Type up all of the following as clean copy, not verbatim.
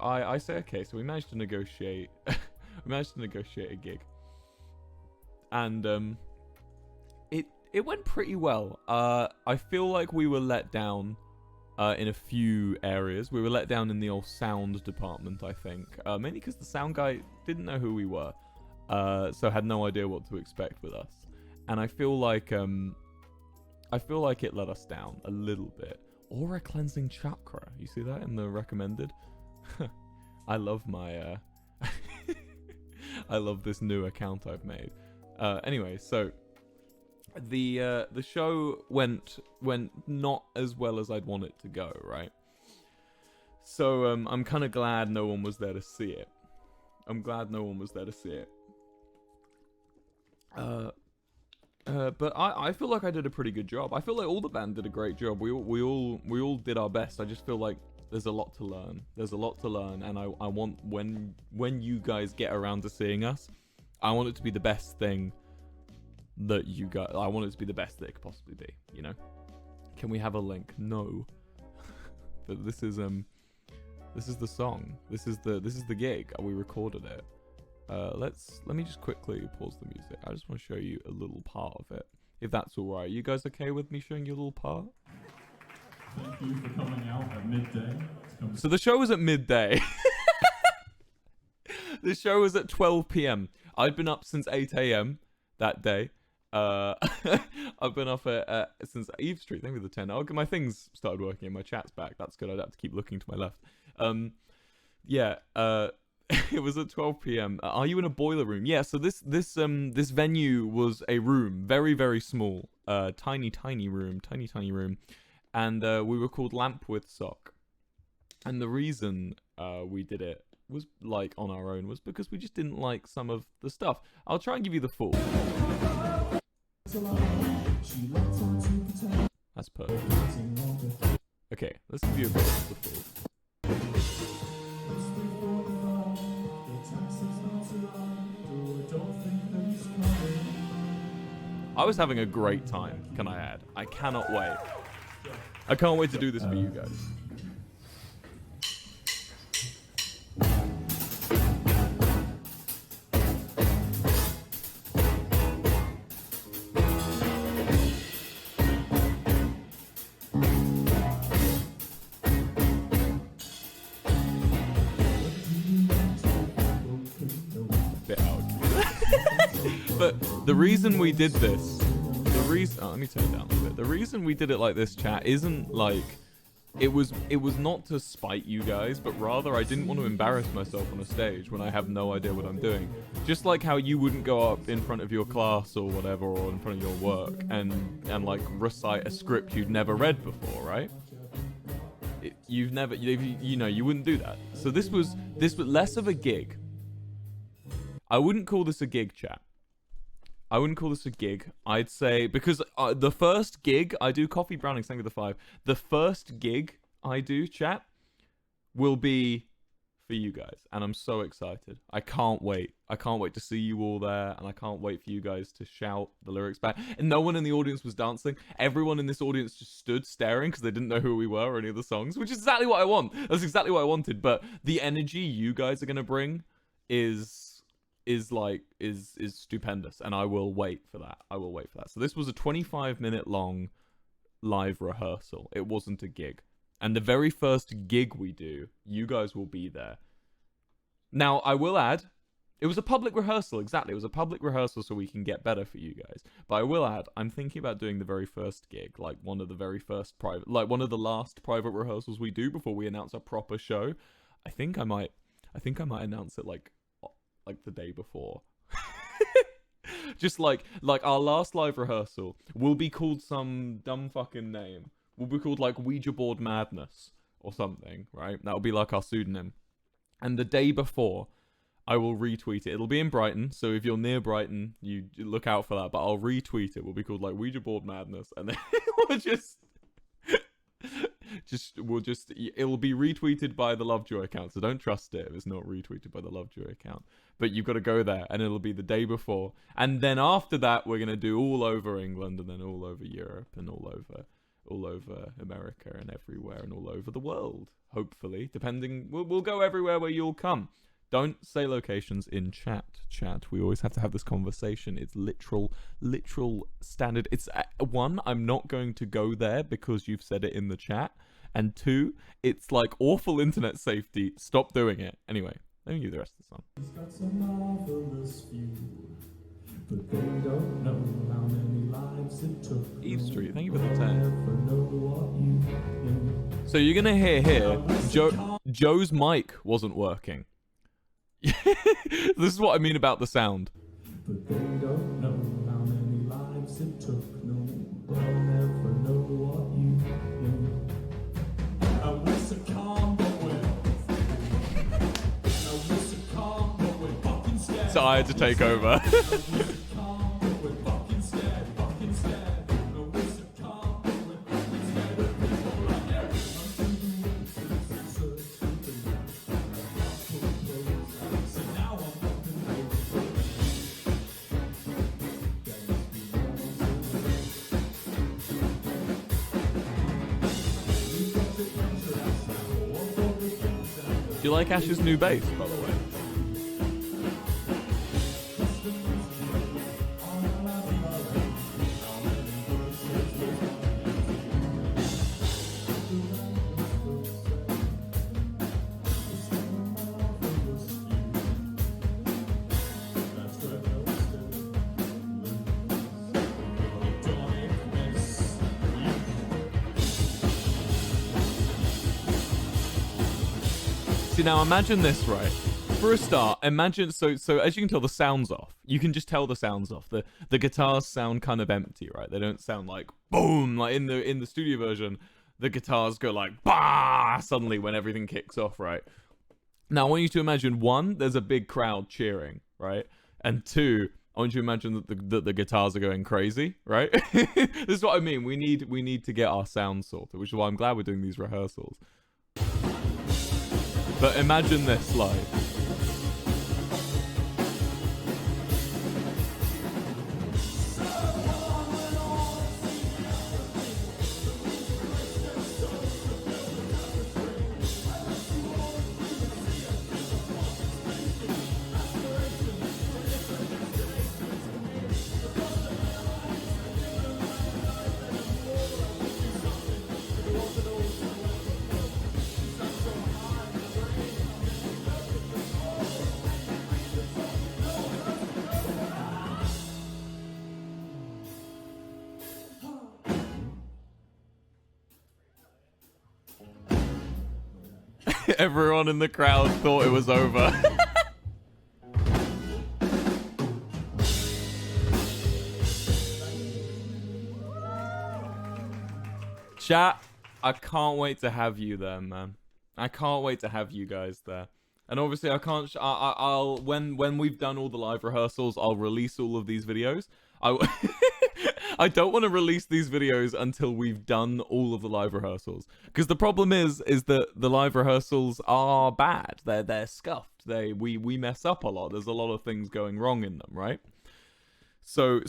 I say, okay, so we managed to negotiate, we managed to negotiate a gig, and it went pretty well. I feel like we were let down in a few areas. We were let down in the old sound department, I think, mainly because the sound guy didn't know who we were, so had no idea what to expect with us, and I feel like it let us down a little bit. Aura cleansing chakra. You see that in the recommended? I love my I love this new account I've made. Anyway, so the show went not as well as I'd want it to go, right? So I'm kind of glad no one was there to see it. I'm glad no one was there to see it. But I feel like I did a pretty good job. I feel like all the band did a great job. We all did our best. I just feel like there's a lot to learn. There's a lot to learn, and I want when you guys get around to seeing us, I want it to be the best thing that you guys. I want it to be the best that it could possibly be. You know? Can we have a link? No. But this is the song. This is the gig. We recorded it. Let me just quickly pause the music. I just want to show you a little part of it, if that's all right. You guys okay with me showing you a little part? Thank you for coming out at midday. So the show was at midday. The show was at 12 p.m. I'd been up since 8 a.m. that day. I've been up since Eve Street. Thank you for the 10. My things started working and my chat's back. That's good. I'd have to keep looking to my left. It was at 12 p.m. Are you in a boiler room? Yeah, so this venue was a room, very, very small, tiny room, and we were called Lamp with Sock. And the reason we did it was like on our own was because we just didn't like some of the stuff. I'll try and give you the full. That's perfect. Okay, let's give you a bit of the full. I was having a great time, can I add? I cannot wait. I can't wait to do this for you guys. But the reason we did this, let me turn it down a bit. The reason we did it like this, chat, isn't like, it was not to spite you guys, but rather I didn't want to embarrass myself on a stage when I have no idea what I'm doing. Just like how you wouldn't go up in front of your class or whatever, or in front of your work, and like recite a script you'd never read before, right? You wouldn't do that. So this was less of a gig. I wouldn't call this a gig, chat. I wouldn't call this a gig. I'd say, because the first gig I do, Coffee Browning, thank you for the 5. The first gig I do, chat, will be for you guys. And I'm so excited. I can't wait. I can't wait to see you all there. And I can't wait for you guys to shout the lyrics back. And no one in the audience was dancing. Everyone in this audience just stood staring because they didn't know who we were or any of the songs, which is exactly what I want. That's exactly what I wanted. But the energy you guys are going to bring is stupendous, and I will wait for that. So this was a 25-minute long live rehearsal. It wasn't a gig. And the very first gig we do, you guys will be there. Now, I will add, it was a public rehearsal, exactly. It was a public rehearsal so we can get better for you guys. But I will add, I'm thinking about doing the very first gig, like one of the very first one of the last private rehearsals we do before we announce our proper show. I think I might announce it like the day before. Just like our last live rehearsal will be called some dumb fucking name. Will be called like Ouija Board Madness or something, right? That'll be like our pseudonym. And the day before, I will retweet it. It'll be in Brighton, so if you're near Brighton, you look out for that. But I'll retweet it. Will be called like Ouija Board Madness, and then it will be retweeted by the Lovejoy account, so don't trust it if it's not retweeted by the Lovejoy account. But you've got to go there, and it'll be the day before. And then after that, we're going to do all over England, and then all over Europe, and all over all over America and everywhere and all over the world. Hopefully, depending, we'll go everywhere where you'll come. Don't say locations in chat. We always have to have this conversation. It's literal standard. It's one, I'm not going to go there because you've said it in the chat. And two, it's like awful internet safety. Stop doing it. Anyway, let me give you the rest of the song. He's got some marvelous view, but they don't know how many lives it took. Eve Street, thank you for the 10. Never know what you knew. So you're gonna hear here, Joe's mic wasn't working. This is what I mean about the sound. But they don't know how many lives it took. No, they'll never know what you knew. I was a calm, but we're fucking scared. So I had to take over. Do you like Ash's new bass, by the way? Now imagine this, right? For a start, imagine so as you can tell, the sound's off. You can just tell the sound's off. The guitars sound kind of empty, right? They don't sound like boom, like in the studio version. The guitars go like bah suddenly when everything kicks off, right? Now I want you to imagine, one, there's a big crowd cheering, right? And two, I want you to imagine that the guitars are going crazy, right? This is what I mean. We need to get our sound sorted, which is why I'm glad we're doing these rehearsals. But imagine this live. Everyone in the crowd thought it was over. Chat, I can't wait to have you there, man. I can't wait to have you guys there. And obviously I can't, I'll when we've done all the live rehearsals, I'll release all of these videos. I don't want to release these videos until we've done all of the live rehearsals, because the problem is that the live rehearsals are bad. They're scuffed. We mess up a lot. There's a lot of things going wrong in them, right? So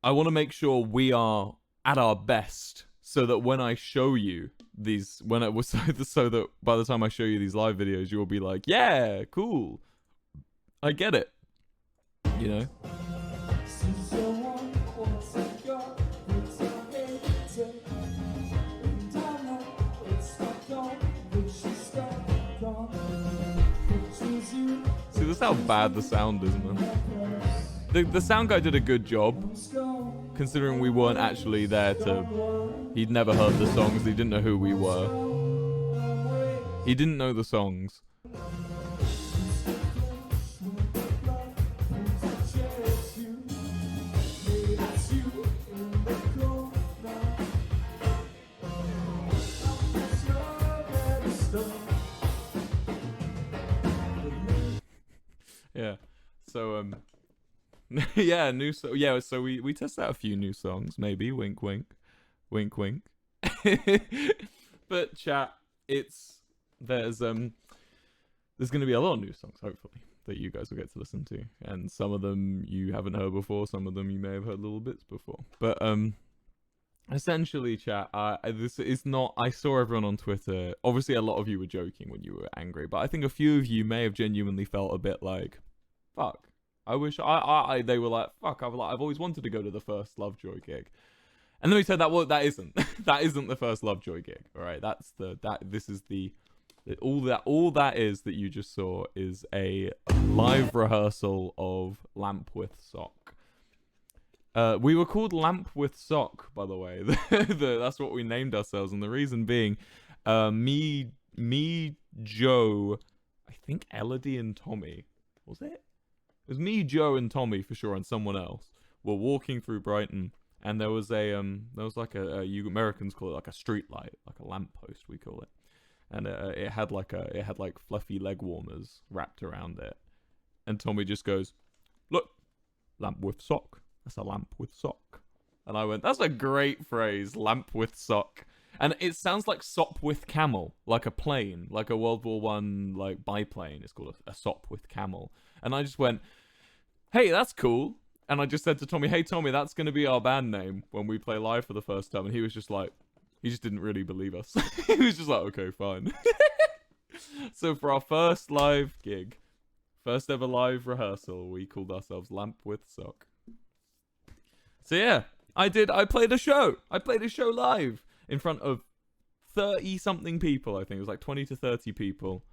I want to make sure we are at our best, so that when I show you these, so that by the time I show you these live videos, you'll be like, yeah, cool, I get it, you know. See, this is how bad the sound is, man. The sound guy did a good job, considering we weren't actually there to... He'd never heard the songs, he didn't know who we were. He didn't know the songs. Yeah, so yeah, so we test out a few new songs, maybe, wink wink, wink wink. But chat, there's gonna be a lot of new songs, hopefully, that you guys will get to listen to, and some of them you haven't heard before, some of them you may have heard little bits before, but essentially, chat, this is not. I saw everyone on Twitter. Obviously, a lot of you were joking when you were angry, but I think a few of you may have genuinely felt a bit like, "Fuck, I wish I." They were like, "Fuck, I've always wanted to go to the first Lovejoy gig," and then we said that isn't that isn't the first Lovejoy gig. All right, this is the all that is that you just saw is a live rehearsal of Lamp with Sock. We were called Lamp with Sock, by the way. That's what we named ourselves, and the reason being, me, Joe, I think Elodie and Tommy, was it? It was me, Joe, and Tommy for sure, and someone else. Were walking through Brighton, and there was like you Americans call it like a street light, like a lamppost, we call it, and it had like fluffy leg warmers wrapped around it, and Tommy just goes, "Look, lamp with sock. That's a lamp with sock." And I went, "That's a great phrase, lamp with sock." And it sounds like sop with camel, like a plane, like a World War One like biplane. It's called a sop with camel. And I just went, "Hey, that's cool." And I just said to Tommy, "Hey Tommy, that's gonna be our band name when we play live for the first time." And he was just like, he just didn't really believe us. He was just like, "Okay, fine." So for our first live gig, first ever live rehearsal, we called ourselves Lamp with Sock. So yeah, I played a show. I played a show live in front of 30-something people, I think. It was like 20 to 30 people.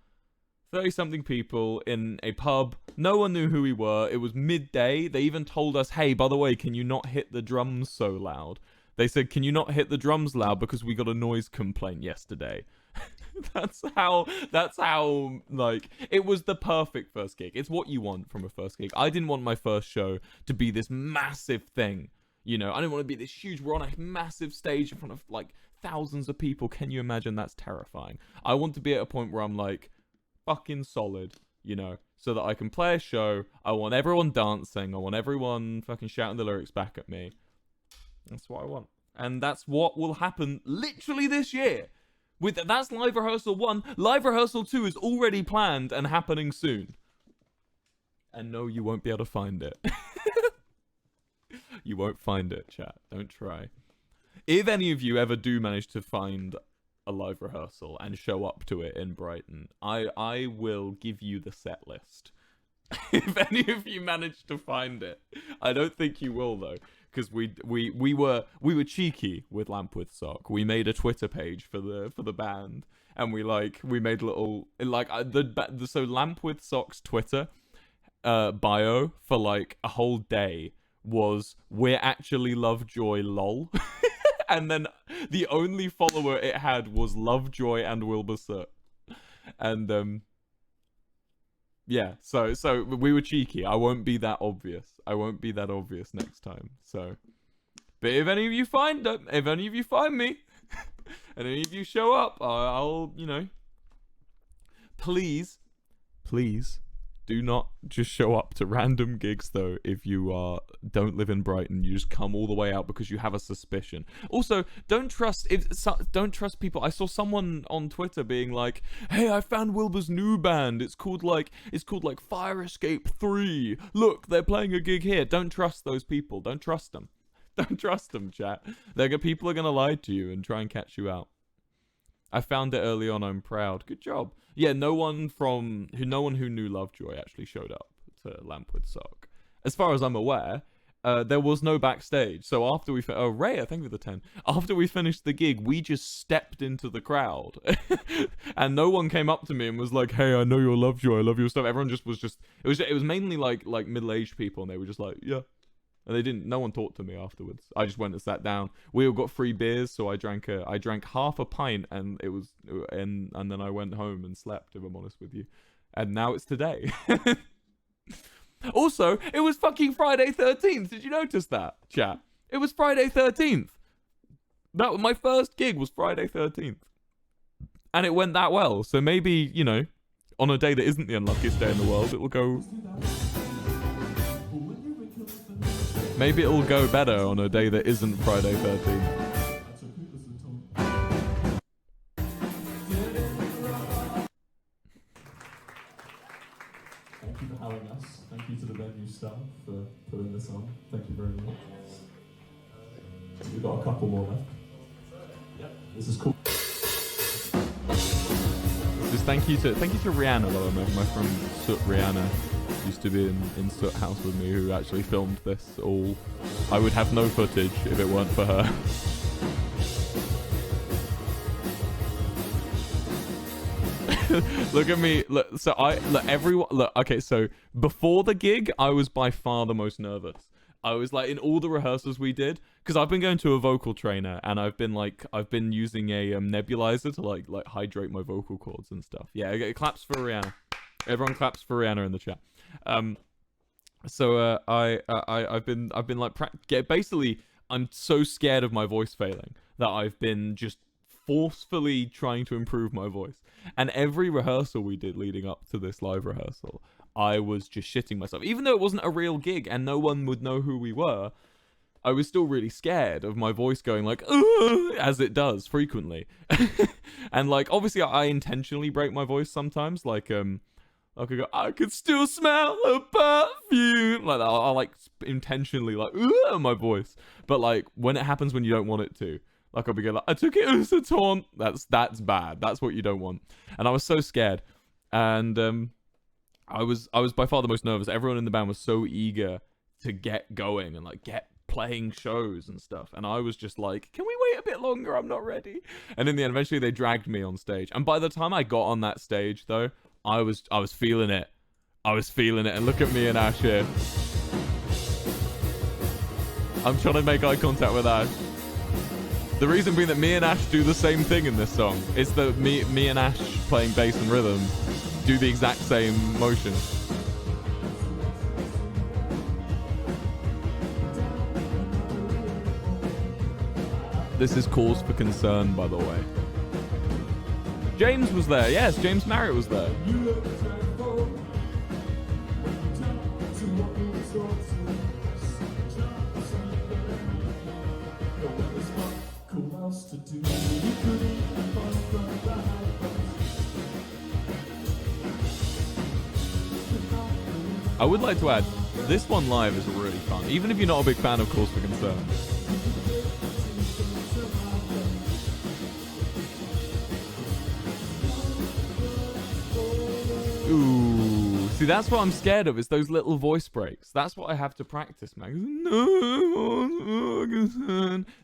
30-something people in a pub. No one knew who we were. It was midday. They even told us, "Hey, by the way, can you not hit the drums so loud?" They said, "Can you not hit the drums loud because we got a noise complaint yesterday?" That's how, like, it was the perfect first gig. It's what you want from a first gig. I didn't want my first show to be this massive thing. You know, I didn't want to be this huge, we're on a massive stage in front of, like, thousands of people. Can you imagine? That's terrifying. I want to be at a point where I'm, like, fucking solid, you know, so that I can play a show. I want everyone dancing. I want everyone fucking shouting the lyrics back at me. That's what I want. And that's what will happen literally this year. That's live rehearsal 1. Live rehearsal 2 is already planned and happening soon. And no, you won't be able to find it. You won't find it, chat. Don't try. If any of you ever do manage to find a live rehearsal and show up to it in Brighton, I will give you the set list. If any of you manage to find it. I don't think you will though, because we were cheeky with Lamp with Sock. We made a Twitter page for the band, and we made little so Lamp with Sock's Twitter bio for like a whole day was "We're actually Lovejoy lol." And then the only follower it had was Lovejoy and Wilbur Soot. And yeah, so we were cheeky. I won't be that obvious. I won't be that obvious next time. So, but if any of you find me, and any of you show up, I'll, you know, please do not just show up to random gigs though. If you don't live in Brighton, you just come all the way out because you have a suspicion. Also, don't trust people. I saw someone on Twitter being like, "Hey, I found Wilbur's new band. It's called like Fire Escape 3. Look, they're playing a gig here." Don't trust those people. Don't trust them. Don't trust them, chat. People are gonna lie to you and try and catch you out. I found it early on. I'm proud. Good job. Yeah, no one who knew Lovejoy actually showed up to Lamp with Sock. As far as I'm aware, there was no backstage. So after we Ray, thank you for the 10. After we finished the gig, we just stepped into the crowd, and no one came up to me and was like, "Hey, I know you're Lovejoy. I love your stuff." Everyone just was it was mainly like middle-aged people, and they were just like, "Yeah." And no one talked to me afterwards. I just went and sat down. We all got free beers, so I drank half a pint, and then I went home and slept, if I'm honest with you. And now it's today. Also, it was fucking Friday 13th. Did you notice that, chat? It was Friday 13th. My first gig was Friday 13th. And it went that well. So maybe, you know, on a day that isn't the unluckiest day in the world, it will go... Maybe it'll go better on a day that isn't Friday 13th. Thank you for having us. Thank you to the venue staff for putting this on. Thank you very much. We've got a couple more left. Yep, this is cool. Just thank you to Rihanna, though. My friend Soot Rihanna used to be in Soot House with me, who actually filmed this all. I would have no footage if it weren't for her. Look at me. Look, so everyone. Look, okay, so before the gig, I was by far the most nervous. I was like, in all the rehearsals we did, because I've been going to a vocal trainer, and I've been using a nebulizer to like hydrate my vocal cords and stuff. Yeah, okay, claps for Rihanna. Everyone claps for Rihanna in the chat. So I've been like basically, I'm so scared of my voice failing that I've been just forcefully trying to improve my voice. And every rehearsal we did leading up to this live rehearsal, I was just shitting myself. Even though it wasn't a real gig and no one would know who we were, I was still really scared of my voice going like, as it does frequently. And like, obviously I intentionally break my voice sometimes. Like, I could go, I could still smell the perfume. Like that. I'll like intentionally like, my voice. But like, when it happens when you don't want it to, like I'll be going like, I took it as a taunt. That's bad. That's what you don't want. And I was so scared. And I was by far the most nervous. Everyone in the band was so eager to get going and like get playing shows and stuff. And I was just like, can we wait a bit longer? I'm not ready. And in the end, eventually they dragged me on stage. And by the time I got on that stage though, I was feeling it. I was feeling it. And look at me and Ash here. I'm trying to make eye contact with Ash. The reason being that me and Ash do the same thing in this song. It's that me and Ash playing bass and rhythm do the exact same motion. This is cause for concern, by the way. James was there. Yes, James Marriott was there. I would like to add, this one live is really fun, even if you're not a big fan of Cause for Concern. Ooh, see, that's what I'm scared of, is those little voice breaks. That's what I have to practice, man.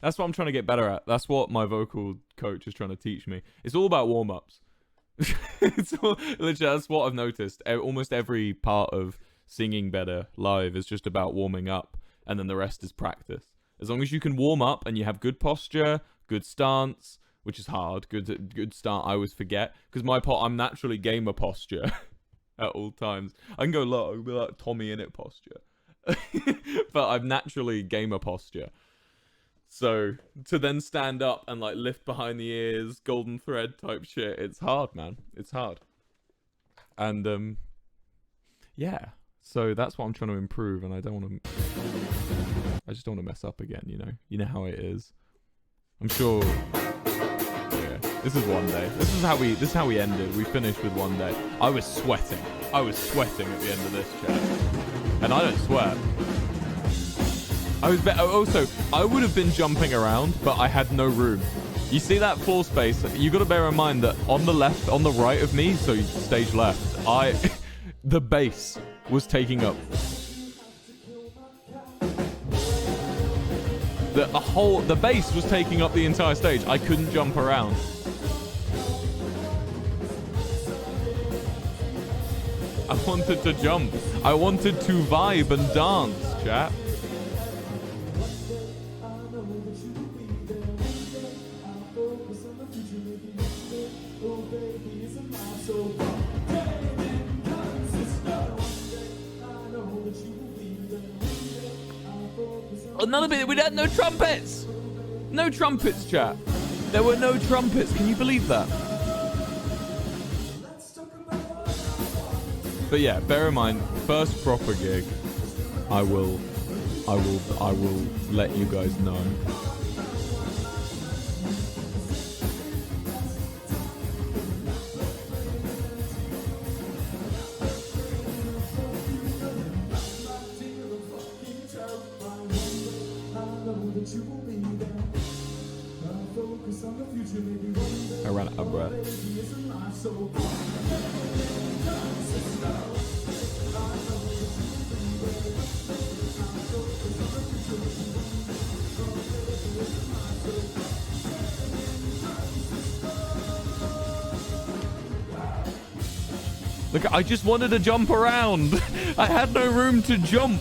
That's what I'm trying to get better at. That's what my vocal coach is trying to teach me. It's all about warm-ups. Literally, that's what I've noticed. Almost every part of singing better live is just about warming up, and then the rest is practice. As long as you can warm up and you have good posture, good stance, which is hard. Good start, I always forget, because I'm naturally gamer posture at all times. I can go low, I can be like TommyInnit posture, but I'm naturally gamer posture. So to then stand up and like lift behind the ears, golden thread type shit, it's hard, man. It's hard. And yeah. So that's what I'm trying to improve, and I just don't want to mess up again, you know? You know how it is. I'm sure. Yeah. This is one day. This is how we ended. We finished with one day. I was sweating. I was sweating at the end of this chat. And I don't sweat. I would have been jumping around, but I had no room. You see that floor space? You got to bear in mind that on the right of me, so stage left, the bass was taking up the bass was taking up the entire stage. I couldn't jump around. I wanted to jump. I wanted to vibe and dance, chat. Another bit, we had no trumpets! No trumpets, chat. There were no trumpets, can you believe that? But yeah, bear in mind, first proper gig, I will let you guys know. You will be there. breath. Look, I just wanted to jump around. I had no room to jump.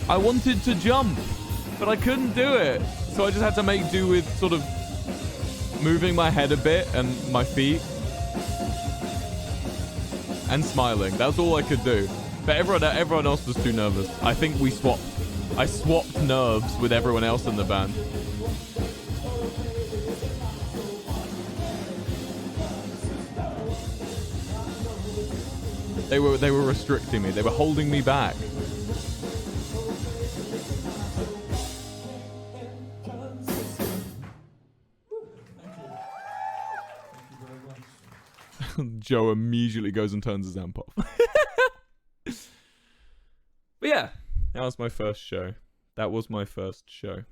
I wanted to jump, but I couldn't do it. So I just had to make do with sort of moving my head a bit and my feet. And smiling. That's all I could do. But everyone else was too nervous. I think we swapped. I swapped nerves with everyone else in the band. They were restricting me. They were holding me back. Joe immediately goes and turns his amp off. But yeah, that was my first show. That was my first show.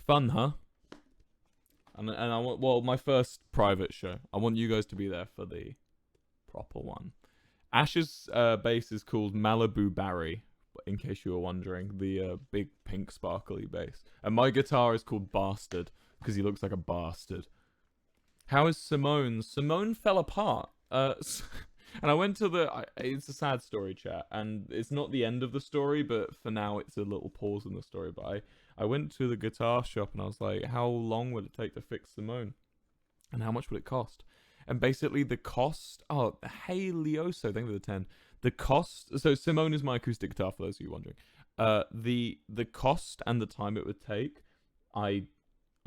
Fun, huh? And I want, well, my first private show. I want you guys to be there for the proper one. Ash's bass is called Malibu Barry, in case you were wondering. The big pink sparkly bass. And my guitar is called Bastard, because he looks like a bastard. How is Simone? Simone fell apart. And I went to the... it's a sad story, chat. And it's not the end of the story, but for now it's a little pause in the story. But I went to the guitar shop and I was like, how long would it take to fix Simone? And how much would it cost? And basically the cost... Oh, hey, Leoso, thank you for the 10. The cost... So Simone is my acoustic guitar, for those of you wondering. The cost and the time it would take, I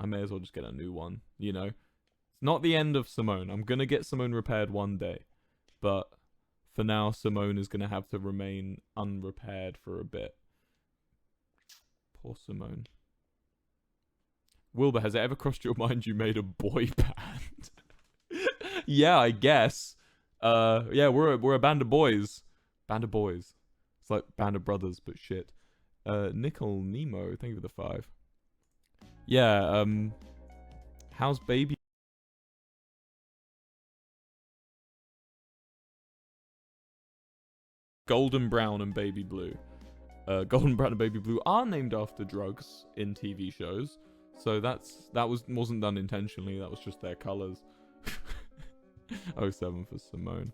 may as well just get a new one, you know? It's not the end of Simone. I'm going to get Simone repaired one day. But for now, Simone is going to have to remain unrepaired for a bit. Poor Simone. Wilbur, has it ever crossed your mind you made a boy band? Yeah, I guess. Yeah, we're a band of boys. Band of boys. It's like band of brothers, but shit. Nickel Nemo, thank you for the 5. Yeah, how's baby? Golden Brown and Baby Blue. Golden Brown and Baby Blue are named after drugs in TV shows. So that wasn't done intentionally, that was just their colours. 07 for Simone.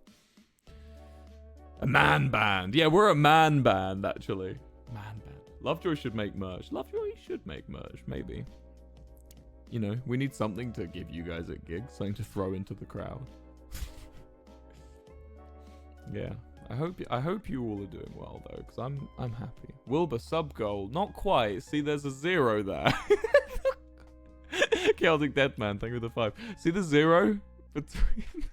A man band. Yeah, we're a man band, actually. Man band. Lovejoy should make merch. Lovejoy should make merch, maybe. You know, we need something to give you guys at gigs. Something to throw into the crowd. Yeah. I hope you all are doing well, though, because I'm happy. Wilbur, sub-goal. Not quite. See, there's a 0 there. Chaotic Deadman, thank you for the 5. See the 0? Between